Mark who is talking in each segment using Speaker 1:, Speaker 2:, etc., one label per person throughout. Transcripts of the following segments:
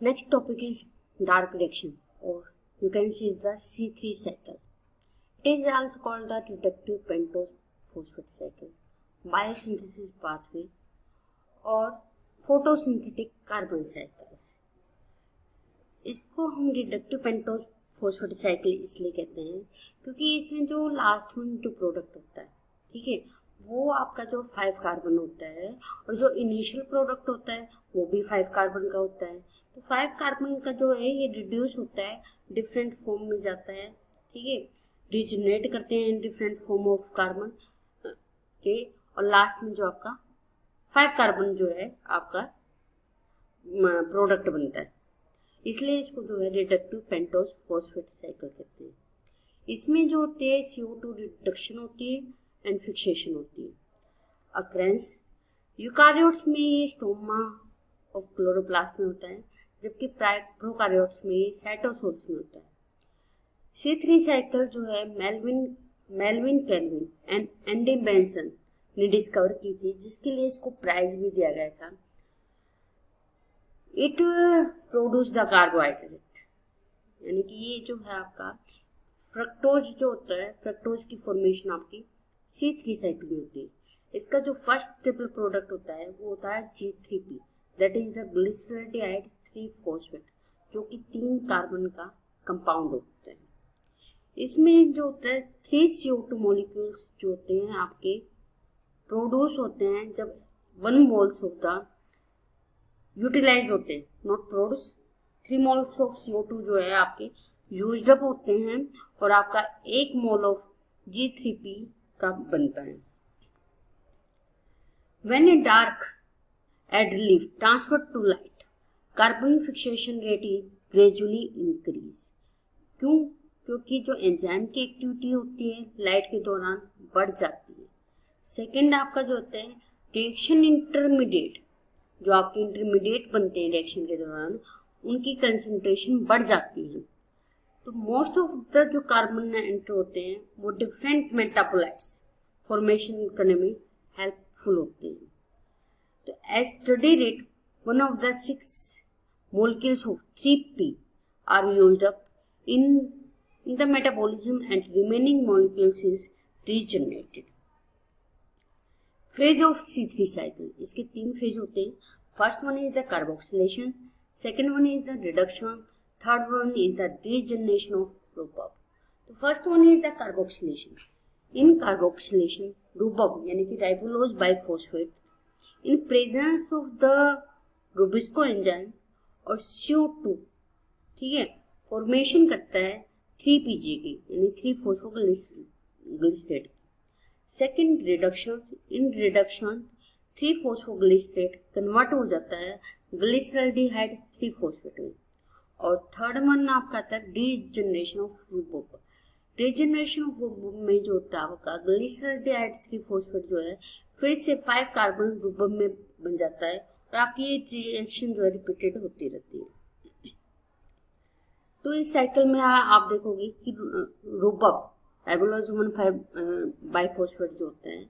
Speaker 1: Next topic is dark reaction, or you can see is the C3 cycle. It is also called the reductive pentose phosphate cycle, biosynthesis pathway, और photosynthetic carbon cycles. इसको हम reductive pentose phosphate cycle इसलिए कहते हैं क्योंकि इसमें जो last में जो प्रोडक्ट होता है, ठीक है, वो आपका जो 5 कार्बन होता है और जो इनिशियल प्रोडक्ट होता है वो भी 5 कार्बन का होता है। तो 5 कार्बन का जो है ये रिड्यूस होता है, डिफरेंट फॉर्म में जाता है, ठीक है, रिजनरेट करते हैं डिफरेंट फॉर्म ऑफ कार्बन के, और लास्ट में जो आपका 5 कार्बन जो है आपका प्रोडक्ट बनता है। इसलिए इसको जो है रिडक्टिव पेंटोज फॉस्फेट साइकिल कहते हैं। इसमें जो होते हैं CO2 रिडक्शन होती है एंड फिक्सेशन होती है। अक्रेंस यूकारियोट्स में ये स्टोमा ऑफ क्लोरोप्लास्ट में होता है, जबकि प्रोकारियोट्स में ये साइटोसोल्स में होता है। C3 साइकिल जो है Melvin kelvin and Andy Benson ने डिस्कवर की थी, जिसके लिए इसको प्राइज भी दिया गया था। इट प्रोड्यूस द कार्बोहाइड्रेट, यानी कि ये जो है आपका फ्रक्टोज जो होता है, फ्रक्टोज की फॉर्मेशन आपकी C3 साइकिल में होती है। इसका जो फर्स्ट ट्रिपल प्रोडक्ट होता है वो होता है G3P, that is the glyceraldehyde 3 phosphate, जो कि 3 कार्बन का कंपाउंड होता है। इसमें जो होता है 3 CO2 मॉलिक्यूल्स जो होते हैं आपके प्रोड्यूस होते हैं जब 1 मोल्स ऑफ द यूटिलाइज होते हैं, not produce. 3 moles of CO2 जो है आपके यूज्ड अप होते हैं और आपका 1 मोल ऑफ G3P का बनता है। When a dark adleaf transferred to light, carbon fixation rate is gradually increase। क्यों? क्योंकि जो एंजाइम की एक्टिविटी होती है लाइट के दौरान बढ़ जाती है। सेकेंड आपका जो होता है रिएक्शन इंटरमीडिएट, जो आपके इंटरमीडिएट बनते हैं रिएक्शन के दौरान, उनकी कंसंट्रेशन बढ़ जाती है। तो मोस्ट ऑफ द जो कार्बन एंटर होते हैं वो डिफरेंट मेटाबोलाइट्स फॉर्मेशन करने में हेल्पफुल होते हैं। तो as study rate 1 of the 6 molecules of 3P are used up in the metabolism and remaining molecules is regenerated। Phase of C3 cycle, इसके 3 फेज होते हैं। First one is the carboxylation, second one is the reduction, third one is the regeneration of RuBP. तो first one is the carboxylation. In carboxylation RuBP यानी कि ribulose bisphosphate in presence of the RuBisCO enzyme और CO2, ठीक है, formation करता है 3PG की, यानी 3 phosphoglycerate. Second reduction, in reduction 3 phosphoglycerate convert हो जाता है ग्लिसरॉल्डिहाइड 3 फॉस्फेट में। और थर्ड वन आपका आता है रीजनरेशन ऑफ रूबब। रीजनरेशन ऑफ रूबब में जो होता है आपका ग्लिसरॉल्डिहाइड 3 फॉस्फेट जो है फिर से 5 कार्बन रूबब में बन जाता है और आपकी ये रिएक्शन जो है रिपीटेड होती रहती है। तो इस साइकिल में आप देखोगे कि रूबब राइबोलोज 1,5 बाइफॉस्फेट जो होता है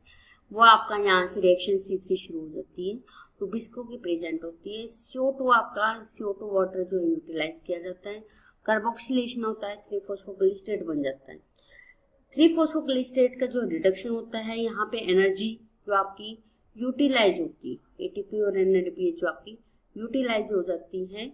Speaker 1: वो आपका यहाँ से रिएक्शन C3 शुरू हो जाती है, रूबिस्को की प्रेजेंट होती है। CO2 आपका CO2 वाटर जो यूटिलाइज किया जाता है, कार्बोक्सिलेशन होता है, 3 फॉस्फोग्लिसरेट बन जाता है। 3 फॉस्फोग्लिसरेट का जो रिडक्शन होता है, यहाँ पे एनर्जी जो आपकी यूटिलाइज होती है, ATP और NADPH जो आपकी यूटिलाइज हो जाती है,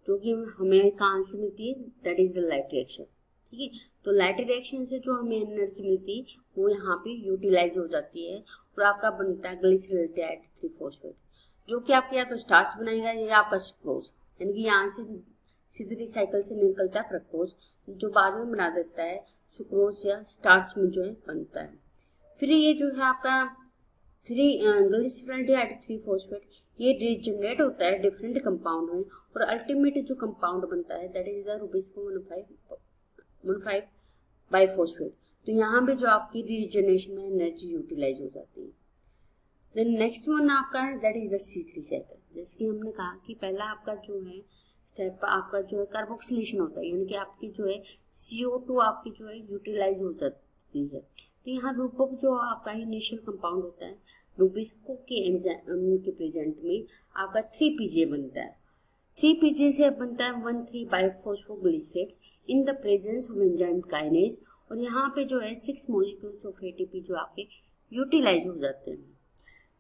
Speaker 1: जो कि हमें कहाँ से मिलती है, that is the light reaction, ठीक है। तो लाइट रिएक्शन से जो हमें एनर्जी मिलती है वो यहाँ पे यूटिलाइज हो जाती है और आपका बनता है ग्लिसरॉल्डिहाइड 3 फॉस्फेट, जो कि आपके या तो स्टार्च बनाएगा या आपका सुक्रोज, यानी कि यहाँ से C3 साइकिल से निकलता है फ्रक्टोज, जो बाद में बना देता है सुक्रोज या स्टार्च में जो है बनता है। फिर ये जो है आपका ग्लिसरॉल्डिहाइड 3 फॉस्फेट ये रीजनरेट होता है डिफरेंट कंपाउंड में और अल्टीमेट जो कंपाउंड बनता है that is the rubisco 1,5 biphosphate. तो यहाँ पे जो आपकी रीजनरेशन में एनर्जी यूटिलाइज हो जाती है। देन नेक्स्ट वन आपका है that is the C3 cycle. जैसे कि हमने कहा कि पहला आपका जो है स्टेप आपका जो है कार्बोक्सिलेशन होता है, यानी कि आपकी जो है CO2 आपकी जो है यूटिलाइज हो जाती है। तो यहाँ रूबब जो आपका इनिशियल कंपाउंड होता है, रूबिस्को के एंजाइम के प्रेजेंट में आपका 3PJ बनता है। 3PG से बनता है 1,3-बाइफॉस्फोग्लिसरेट in the presence of enzyme kinase, और यहाँ पे जो है 6 मॉलिक्यूल्स ऑफ ATP जो आपके यूटिलाइज हो जाते हैं।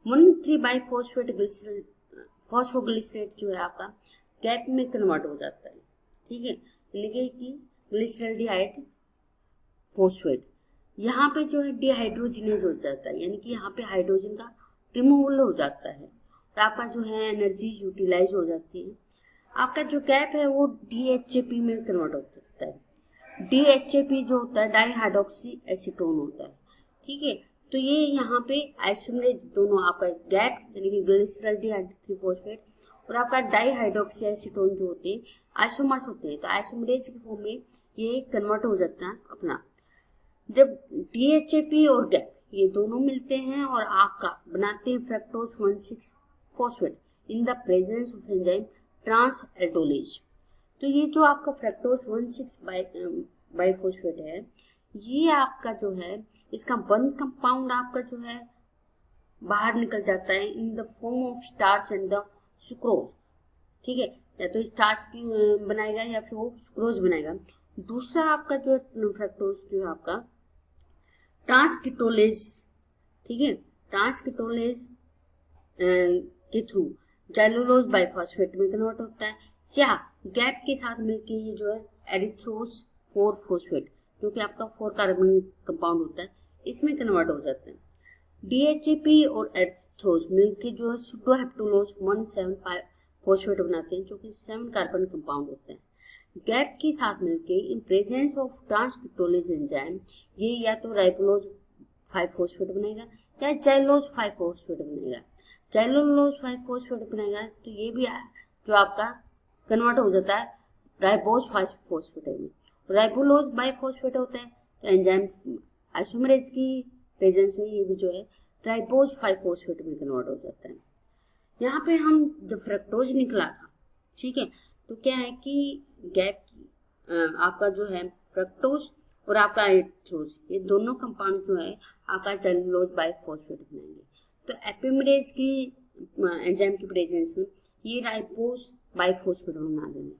Speaker 1: 1,3-बाइफॉस्फोग्लिसरेट जो है आपका गैप में कन्वर्ट हो जाता है, ठीक है, यानी कि ग्लिसरल्डिहाइड फॉस्फेट। यहाँ पे जो है डिहाइड्रोजिनेज हो जाता है, यानी कि यहाँ पे हाइड्रोजन का रिमूवल हो जाता है और आपका जो है एनर्जी यूटिलाइज हो जाती है। आपका जो गैप है वो DHAP में कन्वर्ट हो सकता है। DHAP जो होता है डाइहाइड्रोक्सी एसीटोन होता है, ठीक है। तो ये यहाँ पे आइसोमरेज दोनों आपका गैप यानी कि ग्लिसरल्डिहाइड 3-फॉस्फेट और आपका डाइहाइड्रोक्सी एसीटोन जो होते हैं आइसोमर्स होते हैं, तो आइसोमरेज की फॉर्म में ये कन्वर्ट हो जाता है अपना। जब DHAP और गैप ये दोनों मिलते हैं और आपका बनाते हैं फ्रक्टोज 1,6-फॉस्फेट in the presence of enzyme transaldolase. तो ये जो आपका फ्रक्टोज 1,6-बाइफॉस्फेट है, ये आपका जो है इसका वन कंपाउंड आपका जो है बाहर निकल जाता है in the form of starch and the sucrose, ठीक है, या तो स्टार्च की बनाएगा या फिर वो सुक्रोज बनाएगा। दूसरा आपका जो फ्रक्टोज जो है आपका ट्रांसकीटोलेज, ठीक है, ट्रांसकीटोलेज के थ्रू जाइलोलोज बाइफॉस्फेट में कन्वर्ट होता है, या गैप के साथ मिलके ये जो है एरिथ्रोस 4-फॉस्फेट जो कि आपका 4 कार्बन कंपाउंड होता है इसमें कन्वर्ट हो जाता है। DHAP और एरिथ्रोस मिलके जो है सुडोहेप्टुलोज 1,7-फॉस्फेट बनाते हैं जो कि 7 कार्बन कंपाउंड होता है। गैप के साथ मिलके इन प्रेजेंस ऑफ ट्रांसकीटोलेज एंजाइम ये या तो राइबोलोज 5-फॉस्फेट बनेगा या जाइलोज 5-फॉस्फेट बनेगा। जाइलोलोज 5-फॉस्फेट बनेगा तो ये भी जो आपका कन्वर्ट हो जाता है राइबोज 5-फॉस्फेट में। राइबोलोज बाइफॉस्फेट होता है तो एंजाइम आइसोमरेज की प्रेजेंस में ये भी जो है राइबोज 5-फॉस्फेट में कन्वर्ट हो जाता है। यहाँ पे हम जब फ्रक्टोज निकला था, ठीक है, तो क्या है कि गैप आपका जो है फ्रक्टोज और आपका एरिथ्रोज ये दोनों कंपाउंड जो है आपका जाइलोलोज बाइफॉस्फेट बनाएंगे। तो एपिमरेज की एंजाइम की प्रेजेंस में ये राइबोज बाइफॉस्फेट बना देंगे।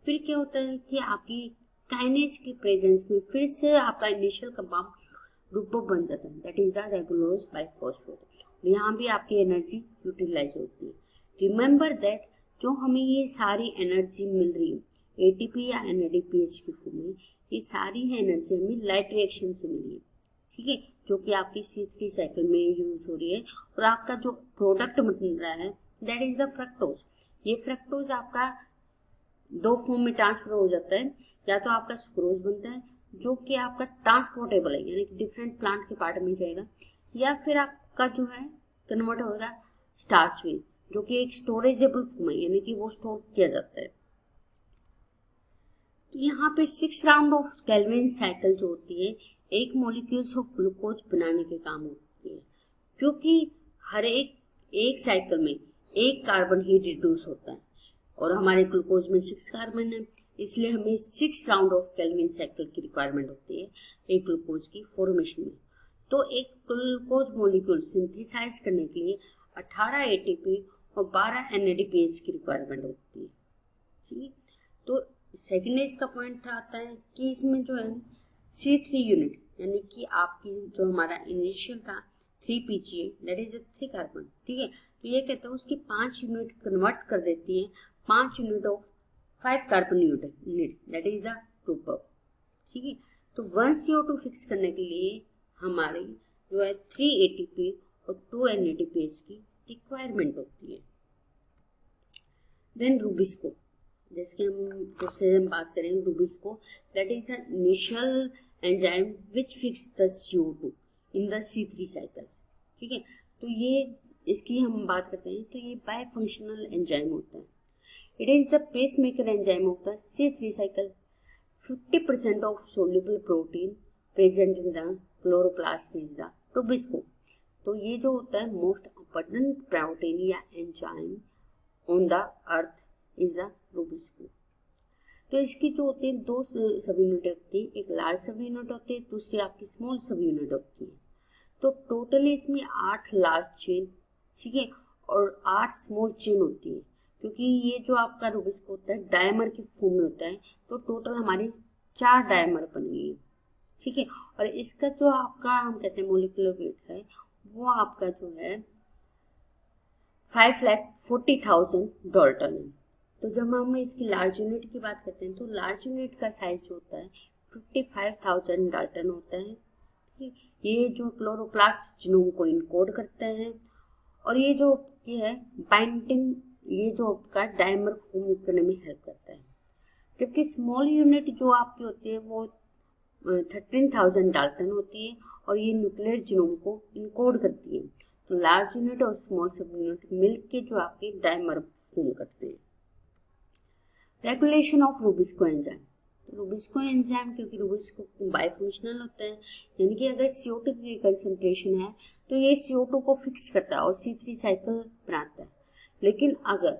Speaker 1: फिर क्या होता है कि आपकी काइनेज की प्रेजेंस में फिर से आपका इनिशियल कंपाउंड रूपो बन जाता है, दैट इज द राइबोलोज बाइफॉस्फेट। यहाँ भी आपकी एनर्जी यूटिलाइज होती है। रिमेंबर दैट जो हमें ये सारी एनर्जी मिल रही है ATP या NADPH की फॉर्म में, ये सारी है एनर्जी हमें लाइट रिएक्शन से मिली है, ठीक है, जो कि आपकी C3 साइकिल में यूज हो रही है। और आपका जो प्रोडक्ट बन रहा है दैट इज द फ्रक्टोज। ये फ्रक्टोज आपका दो फॉर्म में ट्रांसफर हो जाता है, या तो आपका सुक्रोज बनता है जो कि आपका ट्रांसपोर्टेबल है यानी कि डिफरेंट प्लांट के पार्ट में जाएगा, या फिर आपका जो है कन्वर्ट होगा स्टार्च में जो कि एक स्टोरेजेबल फॉर्म है यानी कि वो स्टोर किया जाता है। तो यहाँ पे 6 राउंड ऑफ केल्विन साइकिल जो होती है एक मॉलिक्यूल्स ऑफ ग्लूकोज बनाने के काम होती है, क्योंकि हर एक साइकिल में एक कार्बन ही रिड्यूस होता है और हमारे ग्लूकोज में 6 कार्बन है, इसलिए हमें 6 राउंड ऑफ केल्विन साइकिल की रिक्वायरमेंट होती है एक ग्लूकोज की फॉर्मेशन में। तो एक ग्लूकोज मॉलिक्यूल सिंथेसाइज करने के लिए 18 ATP और 12 NADPH की रिक्वायरमेंट होती है, ठीक। तो सेकेंड एज का पॉइंट आता है कि इसमें जो है C3 यूनिट यानी कि आपकी जो हमारा इनिशियल था 3PGA दैट इज 3 कार्बन, ठीक है, तो ये कहते हैं उसकी 5 यूनिट कन्वर्ट कर देती है 5 unit of 5 carbon unit that is the group, ठीक है। तो 1 CO2 फिक्स करने के लिए हमारी जो है 3 ATP और 2 NADPH की रिक्वायरमेंट होती है। देन रूबिस्को, जैसे हम बात करें rubisco that is the initial enzyme which fix the CO2 in the C3 cycles, ठीक है। तो ये इसकी हम बात करते हैं तो ये बाय फंक्शनल एंजाइम होता है। It is the pacemaker enzyme of the C3 cycle. 50% of soluble protein present in the chloroplast is the rubisco. तो ये जो होता है मोस्ट अबंडेंट प्रोटीन या enzyme on the earth is the rubisco. तो इसकी जो होती है 2 सब यूनिट होती है, एक लार्ज सब यूनिट होती है, दूसरी आपकी स्मॉल सब यूनिट होती है। तो टोटली इसमें 8 लार्ज चेन, ठीक है, और 8 स्मॉल चेन होती है। क्योंकि ये जो आपका रूबिस्को होता है डायमर की फॉर्म में होता है, तो टोटल हमारी 4 डायमर बन गई है, ठीक है। और इसका जो आपका हम कहते हैं मोलिकुलर वेट है वो आपका जो है 5,40,000 डाल्टन है। तो जब हम इसकी लार्ज यूनिट की बात करते हैं तो लार्ज यूनिट का साइज जो होता है 55,000 डाल्टन होता है। ये जो क्लोरोप्लास्ट जीनोम को इनकोड करते हैं और ये जो है बाइंडिंग, ये जो आपका डायमर फॉर्म करने में हेल्प करता है। जबकि स्मॉल यूनिट जो आपकी होती है वो 13,000 डाल्टन होती है और ये न्यूक्लियर जीनोम को इनकोड करती है। तो लार्ज यूनिट और स्मॉल सब यूनिट मिलके जो आपके डायमर फॉर्म करते हैं। Regulation of rubisco enzyme. Rubisco enzyme क्योंकि रूबिस्को बाइफंक्शनल होता है, यानी कि अगर CO2 की कंसंट्रेशन है तो ये CO2 को फिक्स करता है और C3 साइकिल बनाता है। लेकिन अगर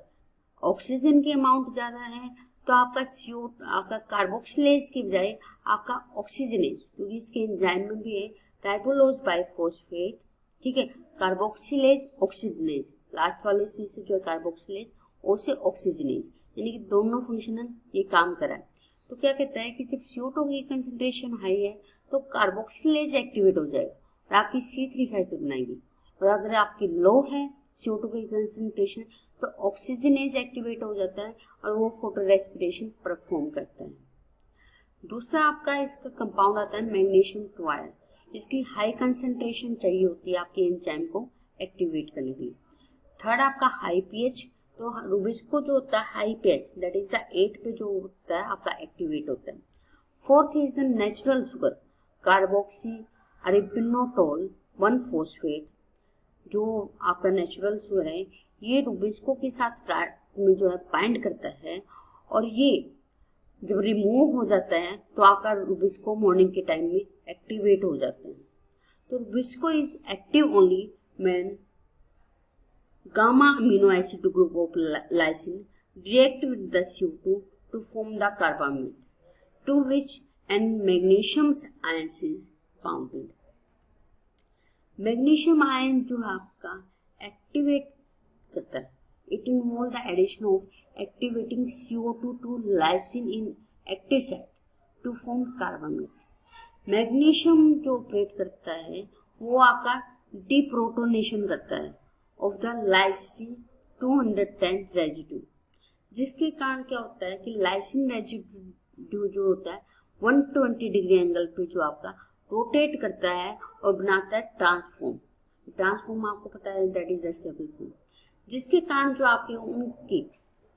Speaker 1: ऑक्सीजन की अमाउंट ज्यादा है तो आपका कार्बोक्सिलेज की बजाय आपका ऑक्सीजनेज, क्योंकि इसके एंजाइम में भी है राइबोलोज बाइफॉस्फेट, ठीक है, कार्बोक्सिलेज ऑक्सीजनेज, लास्ट वाले सी से जो है कार्बोक्सिलेज, ओ से ऑक्सीजनेज, यानी कि दोनों फंक्शनल ये काम करा है। तो क्या कहता है कि जब CO2 की कंसंट्रेशन हाई है तो कार्बोक्सिलेज एक्टिवेट हो जाएगा और आपकी C3 साइकिल बनाएगी, और अगर आपकी लो है CO2 की कंसंट्रेशन तो ऑक्सीजनेज एक्टिवेट हो जाता है और वो फोटो रेस्पिरेशन परफॉर्म करता है। दूसरा आपका इसका कंपाउंड आता है मैग्नीशियम टोआयर। इसकी हाई कंसंट्रेशन चाहिए होती है आपके एंजाइम को एक्टिवेट करने के लिए। थर्ड आपका हाई पीएच, तो रूबिस्को जो होता है high pH that is the 8 पे जो होता है आपका एक्टिवेट होता है। Fourth is the natural sugar carboxyarabinitol 1-फॉस्फेट, जो आपका नेचुरल शुगर है ये रूबिस्को के साथ में जो है बाइंड करता है और ये जब रिमूव हो जाता है तो आपका रूबिस्को मॉर्निंग के टाइम में एक्टिवेट हो जाता है। तो rubisco is active only when gamma amino acid group of lysine react with the CO2 to form the carbamide, to which an magnesium ion is bounded. Magnesium ion जो आपका activate करता है, it involve the addition of activating CO2 to lysine in active site to form carbamate. Magnesium जो operate करता है वो आपका deprotonation करता है ऑफ द लाइसिन 210 रेजिड्यू, जिसके कारण क्या होता है कि लाइसिन रेजिड्यू जो होता है 120 डिग्री एंगल पे जो आपका रोटेट करता है और बनाता है ट्रांसफॉर्म आपको पता है that is the stable form, जिसके कारण जो आपके उनकी,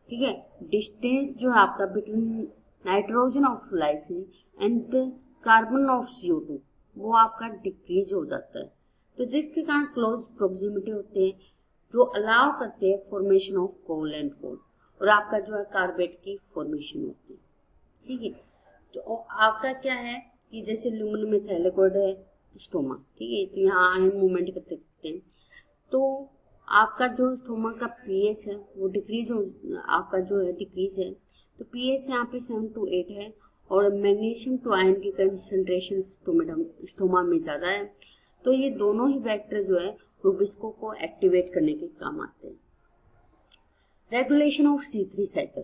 Speaker 1: ठीक है, डिस्टेंस जो है आपका between nitrogen of lysine and carbon of CO2 वो आपका डिक्रीज हो जाता है। तो जिसके कारण क्लोज प्रोक्सिमिटी होते हैं जो अलाउ करते हैं formation of coal and coal, और आपका जो है कार्बेट की फॉर्मेशन होती है, ठीक है। तो आपका क्या है कि जैसे लुमिनम मेथाइल है स्टोमा, ठीक है, तो यहाँ आयन मूवमेंट कर सकते हैं, तो आपका जो स्टोमा का पीएच है वो डिक्रीज हो, आपका जो है डिक्रीज है, तो पीएच यहाँ पे 7 to 8 है और मैग्नीशियम टू आयन की कंसंट्रेशन स्टोमा में ज्यादा है। तो ये दोनों ही फैक्टर जो है रूबिस्को को एक्टिवेट करने के काम आते हैं। Regulation of C3 cycle,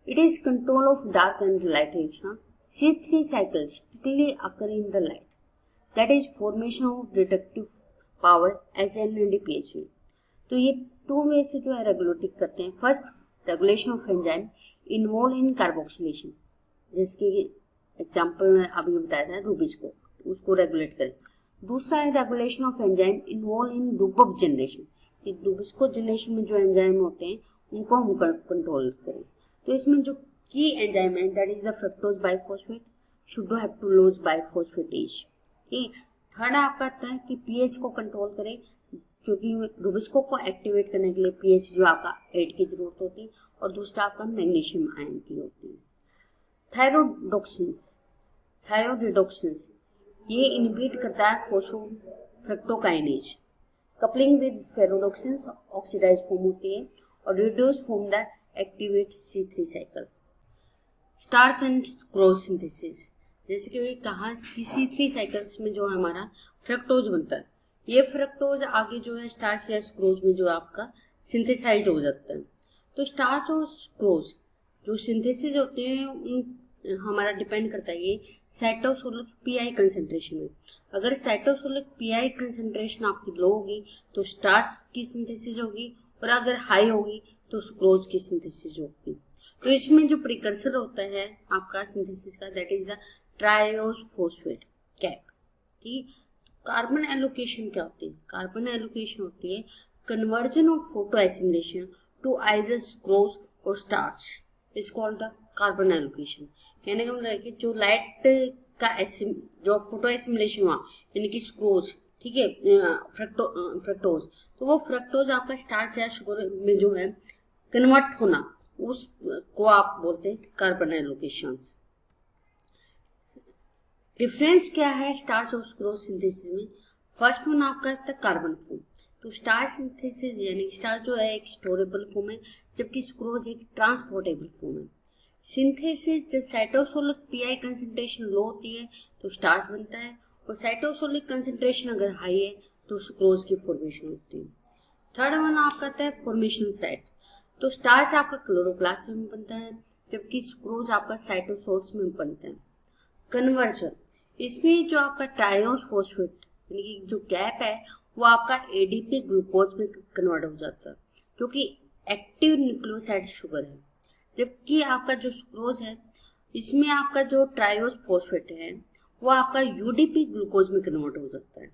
Speaker 1: it is control of dark and light reaction. C3 cycle strictly occur in the light, that is formation of reductive power as NADPH में। तो ये 2 वे से जो है रेगुलेट करते हैं। First regulation of enzyme involve in carboxylation, जिसके example अभी बताया था रूबिस्को, उसको रेगुलेट करें। दूसरा है regulation of enzyme involve in रूबक जनरेशन, रूबिस्को जनरेशन में जो एंजाइम होते हैं उनको हम कंट्रोल करें। तो इसमें जो की एंजाइम है that is the fructose bisphosphate, sedoheptulose bisphosphatase. ठीक, थर्ड आपका आता है कि पीएच को कंट्रोल करें, क्योंकि रूबिस्को को एक्टिवेट करने के लिए पीएच जो आपका 8 की जरूरत होती है, और दूसरा आपका मैग्नीशियम आयन की होती है। थायरोडिडोक्सिन्स ये इनहिबिट करता है फोस्फोफ्रक्टोकाइनेज, कपलिंग विद फेरोडोक्सिन्स ऑक्सीडाइज फॉर्म होती है और reduce form the activate C3 cycle. Starch and sucrose synthesis, जैसे कि कहा कि C3 साइकिल्स में जो हमारा फ्रक्टोज बनता है, ये फ्रक्टोज आगे जो है स्टार्च या सुक्रोज में जो आपका सिंथेसाइज हो जाता है। तो तो स्टार्च और सुक्रोज जो सिंथेसिस होते हैं हमारा डिपेंड करता है ये साइटोसोलिक पीआई कंसेंट्रेशन में। अगर साइटोसोलिक पीआई कंसेंट्रेशन आपकी लो होगी तो स्टार्च की सिंथेसिस होगी, और अगर हाई होगी तो सुक्रोज की सिंथेसिस होगी। तो इसमें जो प्रिकर्सर होता है आपका सिंथेसिस का, that is the triose phosphate cap. ठीक, कार्बन एलोकेशन क्या होती है? कार्बन एलोकेशन होती है conversion of photo assimilation to either sucrose और starch is called the carbon allocation. कहने का मतलब है कि जो लाइट का जो फोटो एसिमिलेशन हुआ यानी कि सुक्रोज, ठीक है, फ्रक्टोज, तो वो फ्रक्टोज आपका स्टार्च या शुगर में जो है कन्वर्ट होना, उसको आप बोलते हैं कार्बन एलोकेशन। डिफरेंस क्या है स्टार्च और सुक्रोज सिंथेसिस में? फर्स्ट वन आपका था कार्बन फॉर्म। तो स्टार्च सिंथेसिस यानी स्टार्च जो है एक स्टोरेबल फॉर्म है, जबकि सुक्रोज एक ट्रांसपोर्टेबल फॉर्म है। सिंथेसिस जब साइटोसोलिक पीआई कंसंट्रेशन लो होती है तो स्टार्च बनता है, और साइटोसोलिक कंसंट्रेशन अगर हाई है तो सुक्रोज की फॉर्मेशन होती है। थर्ड वन आपका आता है फॉर्मेशन साइट। तो स्टार्च आपका क्लोरोप्लास्ट में बनता है, जबकि सुक्रोज आपका साइटोसोल्स में बनता है। कन्वर्जन, इसमें जो आपका ट्रायोस फॉस्फेट यानी कि जो गैप है वो आपका एडीपी ग्लूकोज में कन्वर्ट हो जाता है, जो कि एक्टिव न्यूक्लियोसाइड शुगर है। जबकि आपका जो सुक्रोज है इसमें आपका जो ट्रायोस फॉस्फेट है वो आपका यूडीपी ग्लूकोज में कन्वर्ट हो जाता है।